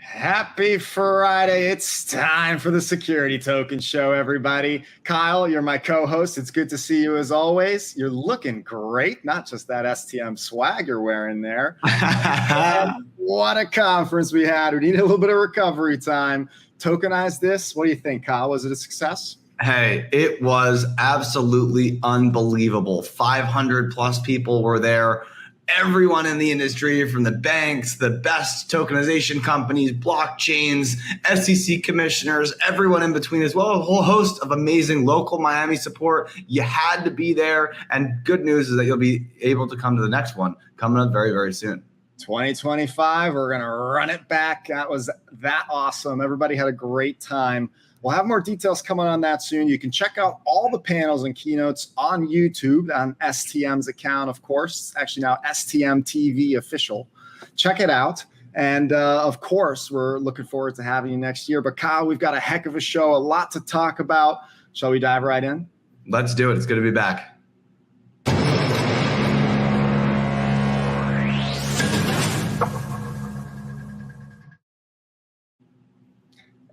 Happy Friday. It's time for the Security Token Show, everybody. Kyle, you're my co-host. It's good to see you as always. You're looking great. Not just that STM swag you're wearing there. What a conference we had. We need a little bit of recovery time. Tokenize this. What do you think, Kyle? Was it a success? Hey, it was absolutely unbelievable. 500 plus people were there. Everyone in the industry, from the banks, the best tokenization companies, blockchains, SEC commissioners, everyone in between, as well as a whole host of amazing local Miami support. You had to be there. And good news is that you'll be able to come to the next one coming up very, very soon. 2025, we're going to run it back. That was that awesome. Everybody had a great time. We'll have more details coming on that soon. You can check out all the panels and keynotes on YouTube, on STM's account, of course. It's actually now STM TV official. Check it out. And of course, we're looking forward to having you next year. But Kyle, we've got a heck of a show, a lot to talk about. Shall we dive right in? Let's do it. It's good to be back.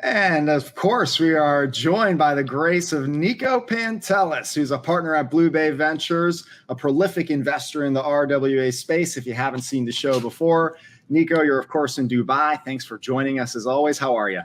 And of course, we are joined by the grace of Nico Pantelis, who's a partner at Blue Bay Ventures, a prolific investor in the RWA space. If you haven't seen the show before, Nico, you're of course in Dubai. Thanks for joining us as always. How are you?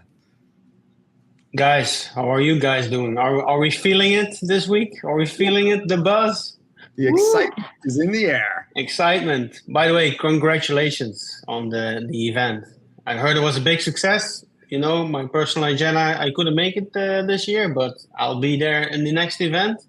Guys, how are you guys doing? Are we feeling it this week? Are we feeling it, the buzz? The excitement is in the air. Excitement. By the way, congratulations on the event. I heard it was a big success. You know, my personal agenda, I couldn't make it this year, but I'll be there in the next event.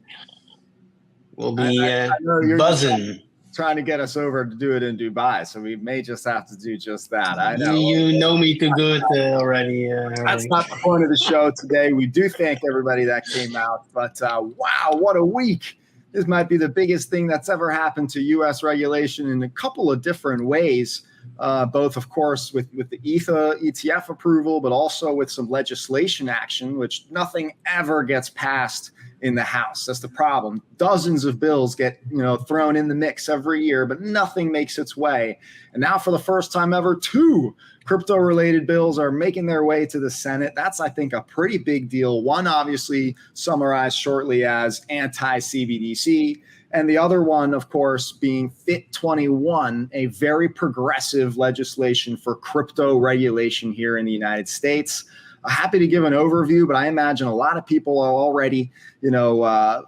We'll be I know you're buzzing. Trying to get us over to do it in Dubai, so we may just have to do just that. I know. You know me too good already. That's not the point of the show today. We do thank everybody that came out, but wow, what a week. This might be the biggest thing that's ever happened to U.S. regulation in a couple of different ways. Both, of course, with the ETHA ETF approval, but also with some legislation action, which nothing ever gets passed in the House. That's the problem. Dozens of bills get thrown in the mix every year, but nothing makes its way. And now, for the first time ever, 2 crypto-related bills are making their way to the Senate. That's, I think, a pretty big deal. One, obviously, summarized shortly as anti-CBDC. And the other one, of course, being FIT 21, a very progressive legislation for crypto regulation here in the United States. Happy to give an overview, but I imagine a lot of people are already,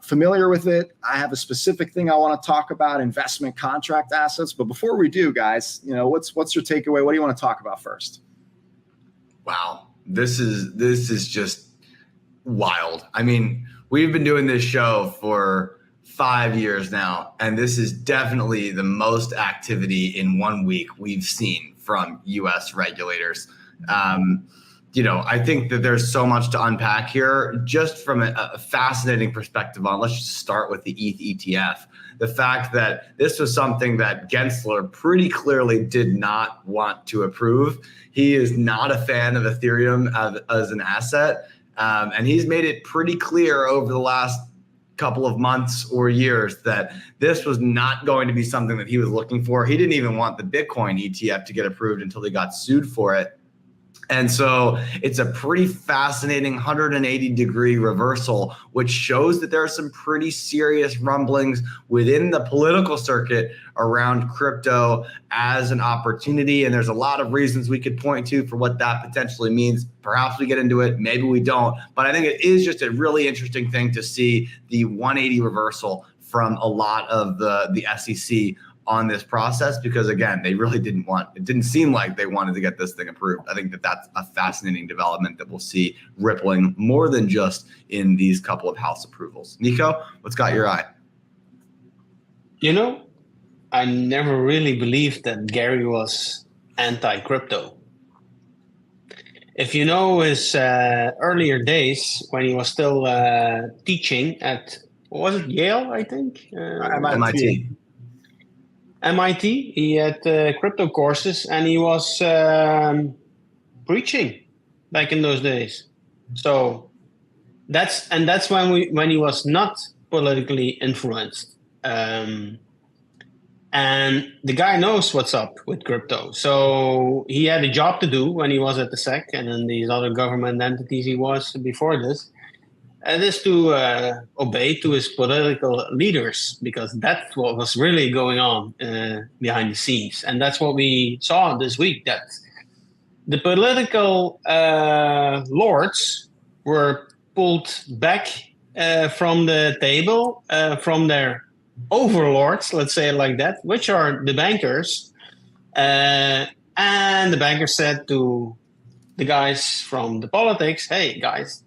familiar with it. I have a specific thing I want to talk about, investment contract assets. But before we do, guys, what's your takeaway? What do you want to talk about first? Wow, this is just wild. I mean, we've been doing this show for 5 years now, and this is definitely the most activity in 1 week we've seen from U.S. regulators. I think that there's so much to unpack here, just from a fascinating perspective on, let's just start with the ETH ETF. The fact that this was something that Gensler pretty clearly did not want to approve. He is not a fan of Ethereum as an asset, and he's made it pretty clear over the last couple of months or years that this was not going to be something that he was looking for. He didn't even want the Bitcoin ETF to get approved until he got sued for it. And so it's a pretty fascinating 180-degree reversal, which shows that there are some pretty serious rumblings within the political circuit around crypto as an opportunity. And there's a lot of reasons we could point to for what that potentially means. Perhaps we get into it, maybe we don't. But I think it is just a really interesting thing to see the 180 reversal from a lot of the SEC on this process, because again, it didn't seem like they wanted to get this thing approved. I think that that's a fascinating development that we'll see rippling more than just in these couple of House approvals. Nico, what's got your eye? I never really believed that Gary was anti-crypto. If you know his earlier days when he was still teaching at, what was it, Yale, I think? MIT, he had crypto courses, and he was preaching back in those days. So that's when he was not politically influenced. And the guy knows what's up with crypto. So he had a job to do when he was at the SEC and in these other government entities he was before this. And is to obey to his political leaders, because that's what was really going on behind the scenes. And that's what we saw this week, that the political lords were pulled back from the table, from their overlords, let's say it like that, which are the bankers. And the bankers said to the guys from the politics, hey, guys,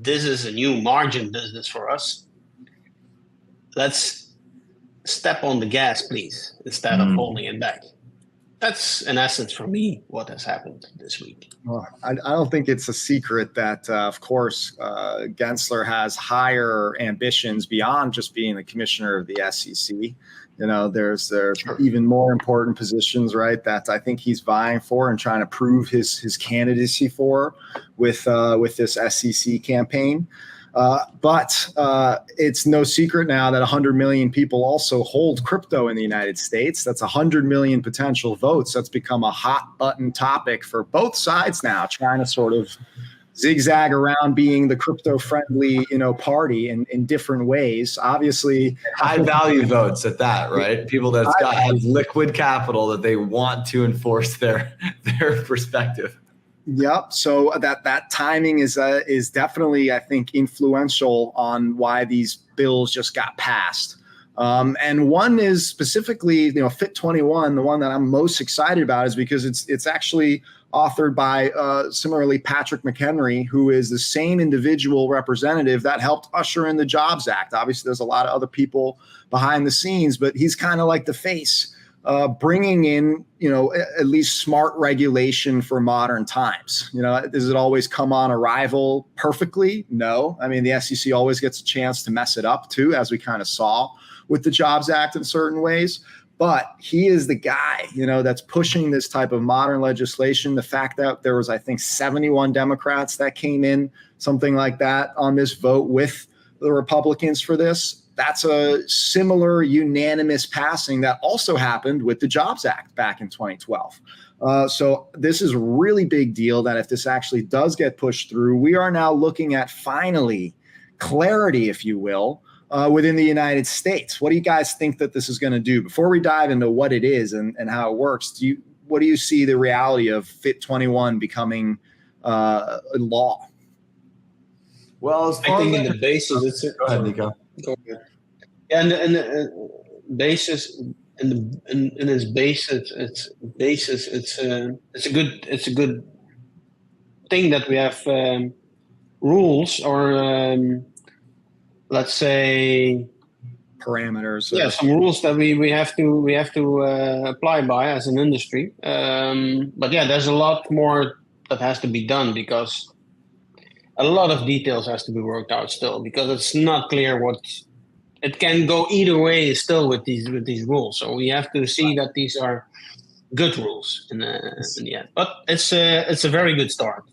this is a new margin business for us. Let's step on the gas, please, instead of holding it back. That's, in essence, for me, what has happened this week. Well, I don't think it's a secret that, of course, Gensler has higher ambitions beyond just being the commissioner of the SEC. You know, there's even more important positions, right, that I think he's vying for and trying to prove his candidacy for with this SEC campaign. But it's no secret now that 100 million people also hold crypto in the United States. That's 100 million potential votes. That's become a hot button topic for both sides now, trying to sort of zigzag around being the crypto friendly, party in different ways. Obviously, high value votes at that, right? People that's have liquid capital that they want to enforce their perspective. Yep. So that timing is definitely, I think, influential on why these bills just got passed. And one is specifically, Fit 21. The one that I'm most excited about is because it's actually authored by similarly Patrick McHenry, who is the same individual representative that helped usher in the Jobs Act. Obviously, there's a lot of other people behind the scenes, but he's kind of like the face. Bringing in, at least smart regulation for modern times. Does it always come on arrival perfectly? No. I mean, the SEC always gets a chance to mess it up too, as we kind of saw with the Jobs Act in certain ways. But he is the guy, that's pushing this type of modern legislation. The fact that there was, I think, 71 Democrats that came in, something like that, on this vote with the Republicans for this. That's a similar unanimous passing that also happened with the Jobs Act back in 2012. So this is a really big deal that if this actually does get pushed through, we are now looking at finally clarity, if you will, within the United States. What do you guys think that this is going to do? Before we dive into what it is and how it works, what do you see the reality of Fit 21 becoming a law? Well, as far I think as in the basis, it's go ahead, Nico. Yeah, and the basis, in its basis, it's a good thing that we have rules or let's say parameters. Yeah, some rules that we have to apply by as an industry. But yeah, there's a lot more that has to be done because a lot of details has to be worked out still, because it's not clear what it can go either way still with these rules. So we have to see that these are good rules in the end. But it's a very good start.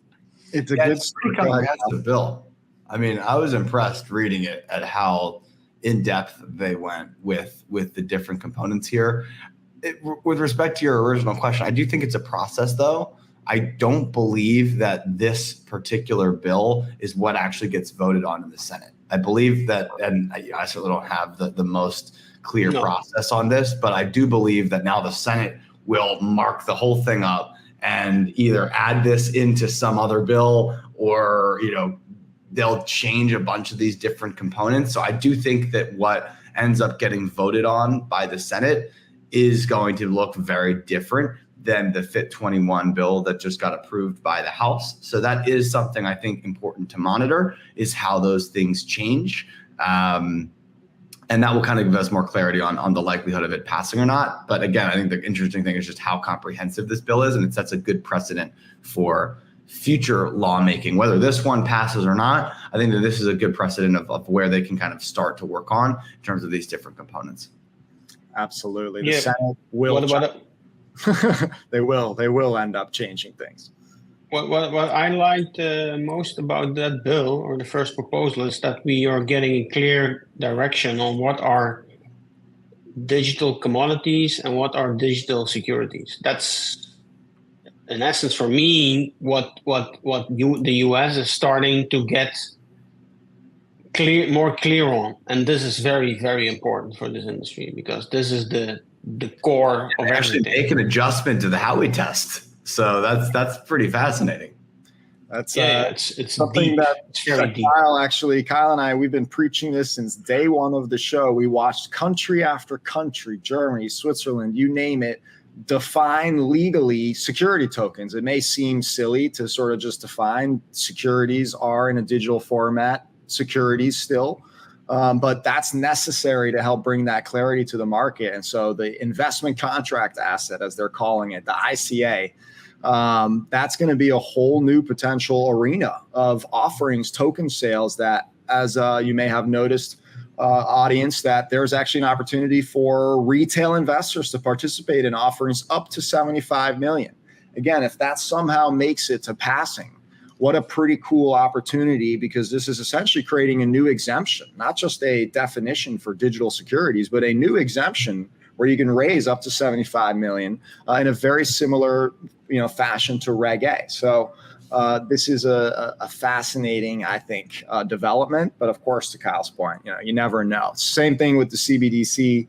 It's good pretty comprehensive bill. I mean, I was impressed reading it at how in depth they went with the different components here. With respect to your original question, I do think it's a process, though. I don't believe that this particular bill is what actually gets voted on in the Senate. I believe that, and I certainly don't have the most clear process on this, but I do believe that now the Senate will mark the whole thing up and either add this into some other bill or, they'll change a bunch of these different components. So I do think that what ends up getting voted on by the Senate is going to look very different than the Fit 21 bill that just got approved by the House. So that is something I think important to monitor, is how those things change. And that will kind of give us more clarity on the likelihood of it passing or not. But again, I think the interesting thing is just how comprehensive this bill is, and it sets a good precedent for future lawmaking. Whether this one passes or not, I think that this is a good precedent of where they can kind of start to work on in terms of these different components. Absolutely. The Senate will. They will end up changing things. What I liked most about that bill, or the first proposal, is that we are getting a clear direction on what are digital commodities and what are digital securities. That's, in essence, for me, the US is starting to get more clear on, and this is very, very important for this industry because this is the core of actually everything. Make an adjustment to the Howey test, so that's pretty fascinating. That's it's something deep. It's very deep. Kyle and I, we've been preaching this since day one of the show. We watched country after country, Germany, Switzerland, you name it, define legally security tokens. It may seem silly to sort of just define securities are in a digital format, securities still, but that's necessary to help bring that clarity to the market. And so the investment contract asset, as they're calling it, the ICA, that's going to be a whole new potential arena of offerings, token sales that, as you may have noticed, audience, that there's actually an opportunity for retail investors to participate in offerings up to 75 million. Again, if that somehow makes it to passing, what a pretty cool opportunity, because this is essentially creating a new exemption, not just a definition for digital securities, but a new exemption where you can raise up to 75 million in a very similar, fashion to Reg A. So this is a fascinating, I think, development. But of course, to Kyle's point, you never know. Same thing with the CBDC.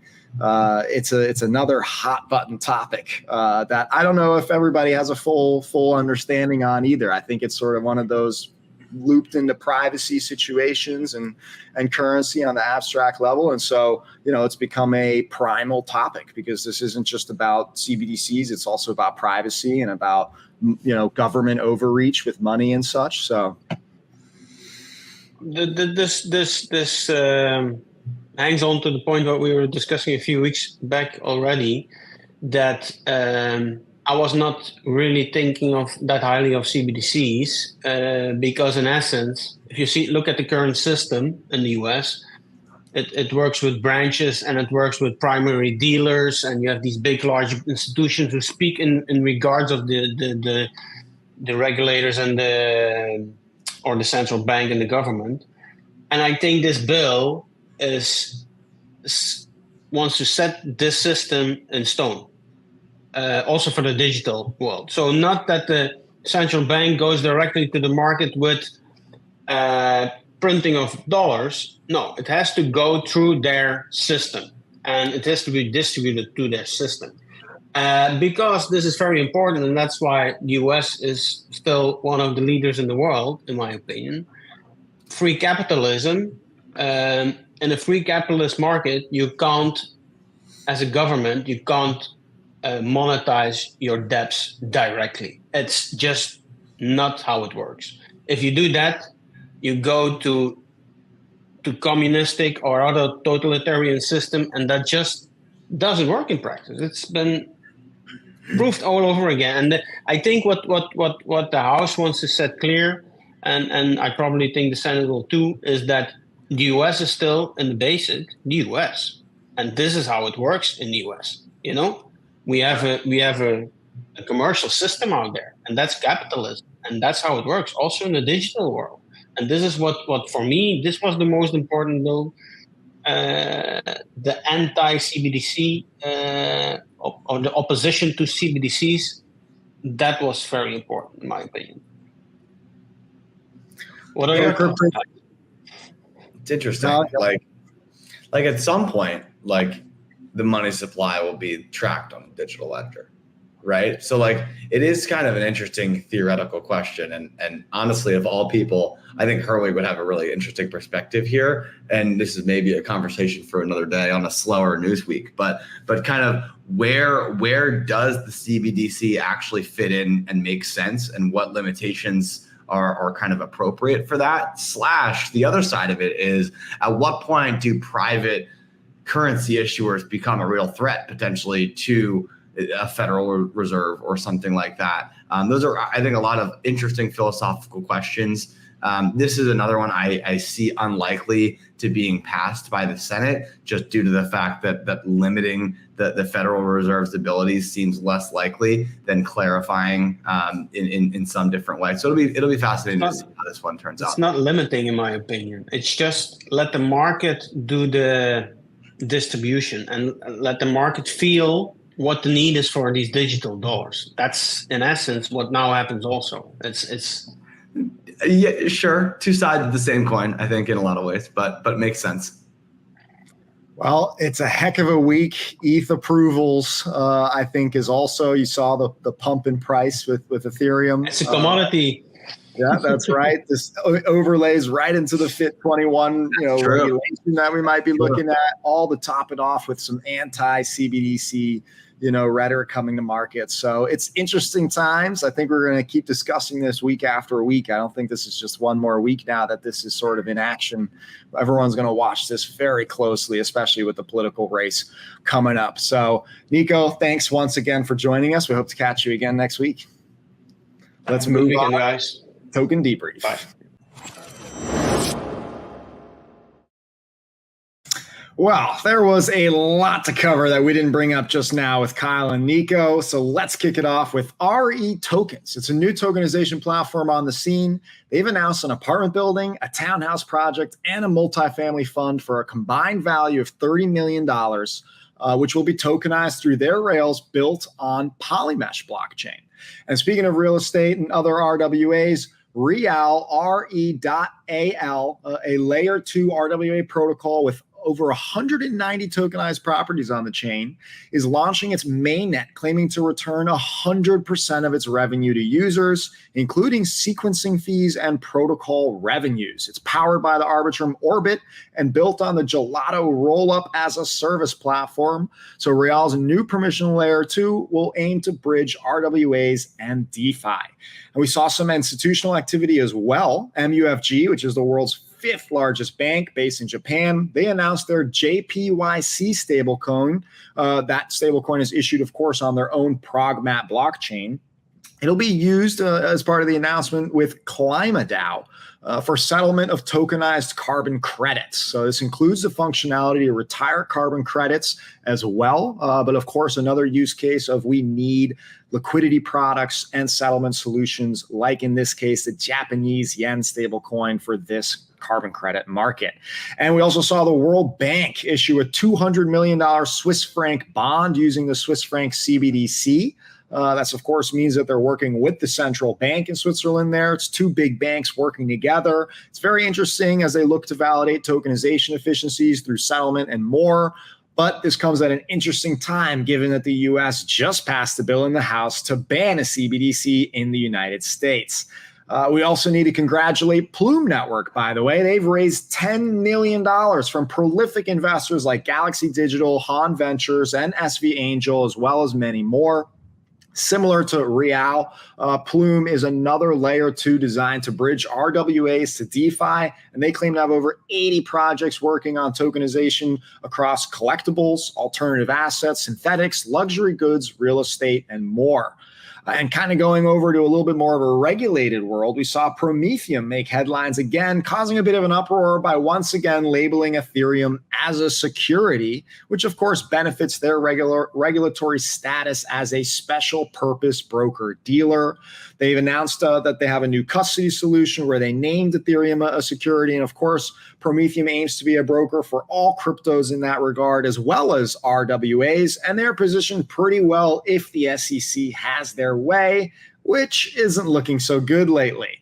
It's another hot button topic that I don't know if everybody has a full understanding on either. I think it's sort of one of those looped into privacy situations and currency on the abstract level. And so, it's become a primal topic because this isn't just about CBDCs. It's also about privacy and about, government overreach with money and such. So this hangs on to the point what we were discussing a few weeks back already, that I was not really thinking of that highly of CBDCs because in essence, if you look at the current system in the US, it works with branches and it works with primary dealers, and you have these big, large institutions who speak in regards of the regulators and the central bank and the government. And I think this bill wants to set this system in stone. Also for the digital world. So not that the central bank goes directly to the market with printing of dollars. No, it has to go through their system and it has to be distributed to their system. Because this is very important, and that's why the US is still one of the leaders in the world, in my opinion. Free capitalism, in a free capitalist market, you can't, as a government, you can't monetize your debts directly. It's just not how it works. If you do that, you go to communistic or other totalitarian system, and that just doesn't work in practice. It's been proved all over again. And I think what the House wants to set clear, and I probably think the Senate will too, is that the US is still in the basic the US, and this is how it works in the US. We have a commercial system out there, and that's capitalism, and that's how it works also in the digital world. And this is what for me, this was the most important bill. The anti-CBDC or the opposition to CBDCs, that was very important in my opinion. What are your thoughts? It's interesting. Like at some point, the money supply will be tracked on a digital ledger, right? So it is kind of an interesting theoretical question. And honestly, of all people, I think Herwig would have a really interesting perspective here. And this is maybe a conversation for another day on a slower news week, but kind of where does the CBDC actually fit in and make sense, and what limitations are kind of appropriate for that? / the other side of it is, at what point do private currency issuers become a real threat potentially to a Federal Reserve or something like that? Those are, I think, a lot of interesting philosophical questions. This is another one I see unlikely to being passed by the Senate, just due to the fact that limiting the Federal Reserve's abilities seems less likely than clarifying in some different way. So it'll be fascinating to see how this one turns out. It's not limiting, in my opinion. It's just let the market do the distribution and let the market feel what the need is for these digital dollars. That's in essence what now happens also. It's Yeah, sure. Two sides of the same coin, I think, in a lot of ways, but makes sense. Well, it's a heck of a week. ETH approvals, I think, is also, you saw the pump in price with Ethereum. a commodity. Yeah, that's right. This overlays right into the FIT21, regulation that we might be looking at, all to top it off with some anti-CBDC, rhetoric coming to market. So it's interesting times. I think we're going to keep discussing this week after week. I don't think this is just one more week now that this is sort of in action. Everyone's going to watch this very closely, especially with the political race coming up. So, Nico, thanks once again for joining us. We hope to catch you again next week. Let's move on, guys. Token Debrief. Bye. Well, there was a lot to cover that we didn't bring up just now with Kyle and Nico. So let's kick it off with REtokens. It's a new tokenization platform on the scene. They've announced an apartment building, a townhouse project, and a multifamily fund for a combined value of $30 million, which will be tokenized through their rails built on Polymesh blockchain. And speaking of real estate and other RWAs, re.al, re.al, a layer 2 RWA protocol with over 190 tokenized properties on the chain, is launching its mainnet, claiming to return 100% of its revenue to users, including sequencing fees and protocol revenues. It's powered by the Arbitrum Orbit and built on the Gelato Rollup as a service platform. So re.al's new permission layer 2 will aim to bridge RWAs and DeFi. And we saw some institutional activity as well. MUFG, which is the world's 5th largest bank based in Japan, they announced their JPYC stablecoin. That stablecoin is issued, of course, on their own ProgMat blockchain. It'll be used as part of the announcement with ClimaDAO for settlement of tokenized carbon credits. So this includes the functionality to retire carbon credits as well. But of course, another use case of we need liquidity products and settlement solutions, like in this case, the Japanese yen stablecoin for this carbon credit market. And we also saw the World Bank issue a $200 million Swiss franc bond using the Swiss franc CBDC. That's, of course, means that they're working with the central bank in Switzerland there. It's two big banks working together. It's very interesting as they look to validate tokenization efficiencies through settlement and more. But this comes at an interesting time, given that the U.S. just passed a bill in the House to ban a CBDC in the United States. We also need to congratulate Plume Network, by the way. They've raised $10 million from prolific investors like Galaxy Digital, Han Ventures, and SV Angel, as well as many more. Similar to re.al, Plume is another layer 2 designed to bridge RWAs to DeFi, and they claim to have over 80 projects working on tokenization across collectibles, alternative assets, synthetics, luxury goods, real estate, and more. And kind of going over to a little bit more of a regulated world, we saw Prometheum make headlines again, causing a bit of an uproar by once again labeling Ethereum as a security, which of course benefits their regulatory status as a special purpose broker dealer. They've announced that they have a new custody solution where they named Ethereum a security. And of course, Prometheum aims to be a broker for all cryptos in that regard, as well as RWAs. And they're positioned pretty well if the SEC has their way, which isn't looking so good lately.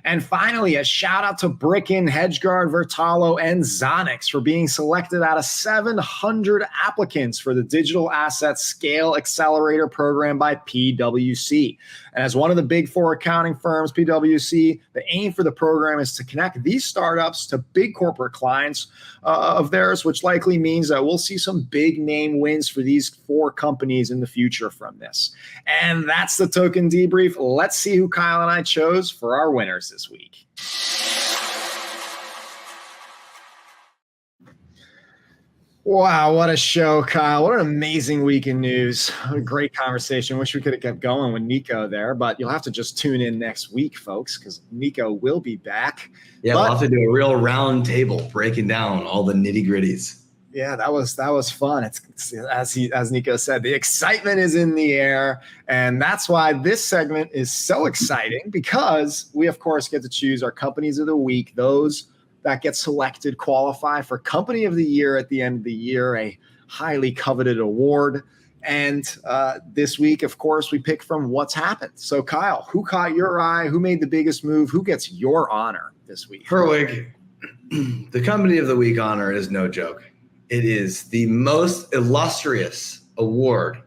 And finally, a shout out to Bricken, HedgeGuard, Vertalo, and Zonix for being selected out of 700 applicants for the Digital Asset Scale Accelerator program by PwC. And as one of the big four accounting firms, PwC, the aim for the program is to connect these startups to big corporate clients of theirs, which likely means that we'll see some big name wins for these four companies in the future from this. And that's the Token Debrief. Let's see who Kyle and I chose for our winners this week. Wow, what a show, Kyle. What an amazing week in news. What a great conversation. Wish we could have kept going with Nico there, but you'll have to just tune in next week, folks, because Nico will be back. Yeah, we'll have to do a real round table breaking down all the nitty-gritties. Yeah, that was fun. It's as Nico said, the excitement is in the air, and that's why this segment is so exciting, because we, of course, get to choose our companies of the week, those that get selected qualify for Company of the Year at the end of the year, a highly coveted award. And this week, of course, we pick from what's happened. So, Kyle, who caught your eye? Who made the biggest move? Who gets your honor this week? Herwig, the Company of the Week honor is no joke. It is the most illustrious award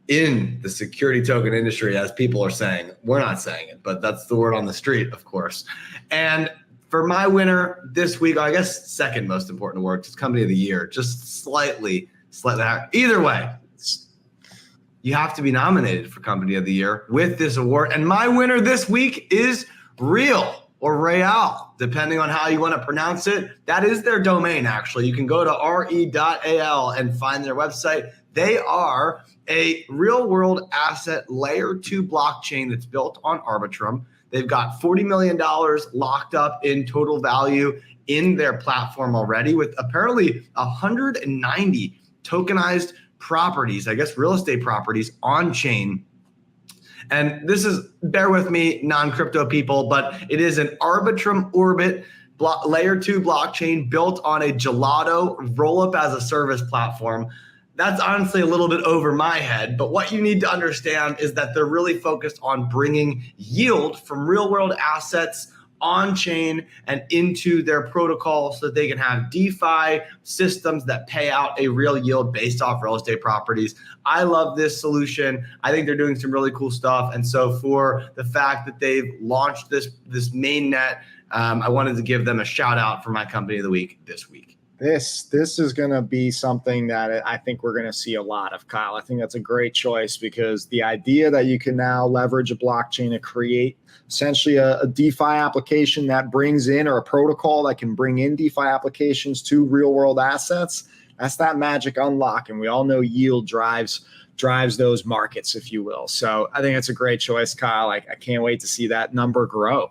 in the security token industry, as people are saying. We're not saying it, but that's the word on the street, of course. And for my winner this week, I guess second most important award, it's Company of the Year, just slightly higher. Either way, you have to be nominated for Company of the Year with this award. And my winner this week is re.al or re.al, depending on how you want to pronounce it. That is their domain, actually. You can go to re.al and find their website. They are a real-world asset layer 2 blockchain that's built on Arbitrum. They've got $40 million locked up in total value in their platform already, with apparently 190 tokenized properties, I guess real estate properties on chain. And this is, bear with me, non-crypto people, but it is an Arbitrum Orbit layer 2 blockchain built on a Gelato roll-up as a service platform. That's honestly a little bit over my head, but what you need to understand is that they're really focused on bringing yield from real-world assets on-chain and into their protocol so that they can have DeFi systems that pay out a real yield based off real estate properties. I love this solution. I think they're doing some really cool stuff. And so for the fact that they've launched this mainnet, I wanted to give them a shout out for my Company of the Week this week. This is going to be something that I think we're going to see a lot of, Kyle. I think that's a great choice, because the idea that you can now leverage a blockchain to create essentially a DeFi application that brings in, or a protocol that can bring in DeFi applications to real world assets, that's that magic unlock. And we all know yield drives those markets, if you will. So I think it's a great choice, Kyle. I can't wait to see that number grow.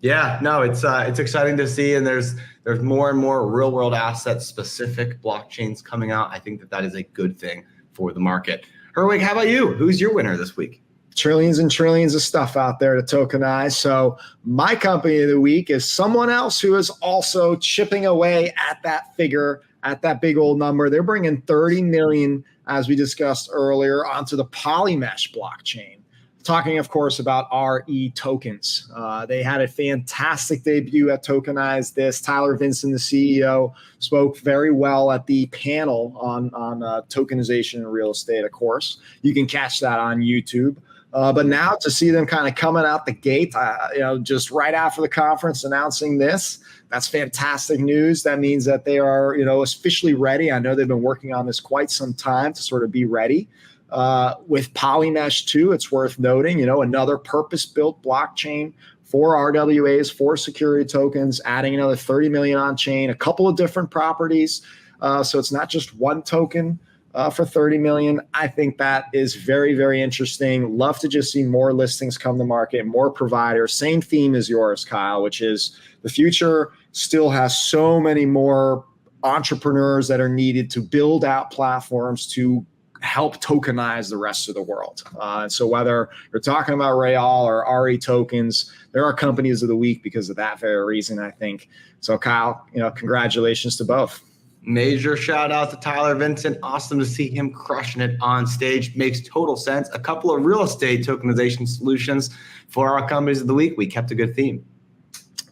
Yeah, no, it's exciting to see, and there's more and more real world asset specific blockchains coming out. I think that is a good thing for the market. Herwig, how about you? Who's your winner this week? Trillions and trillions of stuff out there to tokenize. So my Company of the Week is someone else who is also chipping away at that figure, at that big old number. They're bringing 30 million, as we discussed earlier, onto the Polymesh blockchain. Talking, of course, about REtokens. They had a fantastic debut at Tokenize This. Tyler Vincent, the CEO, spoke very well at the panel on tokenization in real estate, of course. You can catch that on YouTube. But now to see them kind of coming out the gate, just right after the conference announcing this, that's fantastic news. That means that they are, officially ready. I know they've been working on this quite some time to sort of be ready. With Polymesh too, it's worth noting, another purpose-built blockchain for RWAs, for security tokens, adding another 30 million on chain, a couple of different properties. So it's not just one token for 30 million. I think that is very, very interesting. Love to just see more listings come to market, more providers. Same theme as yours, Kyle, which is the future still has so many more entrepreneurs that are needed to build out platforms to help tokenize the rest of the world. So whether you're talking about re.al or REtokens, there are Companies of the Week because of that very reason, I think. So Kyle, congratulations to both. Major shout out to Tyler Vincent. Awesome to see him crushing it on stage. Makes total sense. A couple of real estate tokenization solutions for our Companies of the Week. We kept a good theme.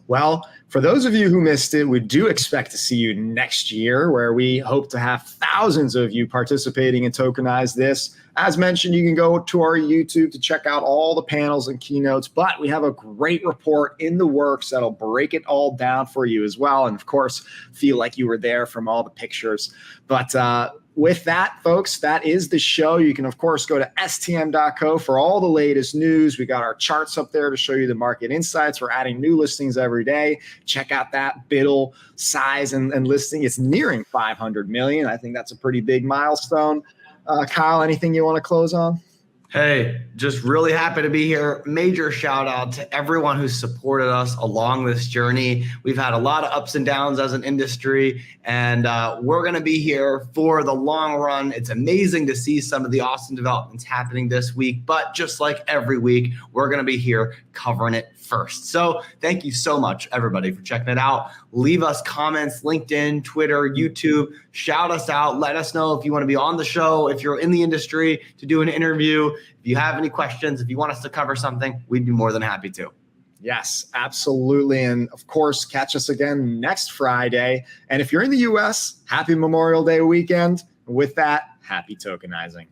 Well, for those of you who missed it, we do expect to see you next year, where we hope to have thousands of you participating in Tokenize This. As mentioned, you can go to our YouTube to check out all the panels and keynotes, but we have a great report in the works that'll break it all down for you as well. And of course, feel like you were there from all the pictures. But with that, folks, that is the show. You can, of course, go to stm.co for all the latest news. We got our charts up there to show you the market insights. We're adding new listings every day. Check out that BIDL size and listing. It's nearing 500 million. I think that's a pretty big milestone. Kyle, anything you want to close on? Hey, just really happy to be here. Major shout out to everyone who's supported us along this journey. We've had a lot of ups and downs as an industry, and we're going to be here for the long run. It's amazing to see some of the awesome developments happening this week, but just like every week, we're going to be here covering it first. So thank you so much, everybody, for checking it out. Leave us comments, LinkedIn, Twitter, YouTube. Shout us out. Let us know if you want to be on the show, if you're in the industry to do an interview. If you have any questions, if you want us to cover something, we'd be more than happy to. Yes, absolutely. And of course, catch us again next Friday. And if you're in the US, happy Memorial Day weekend. With that, happy tokenizing.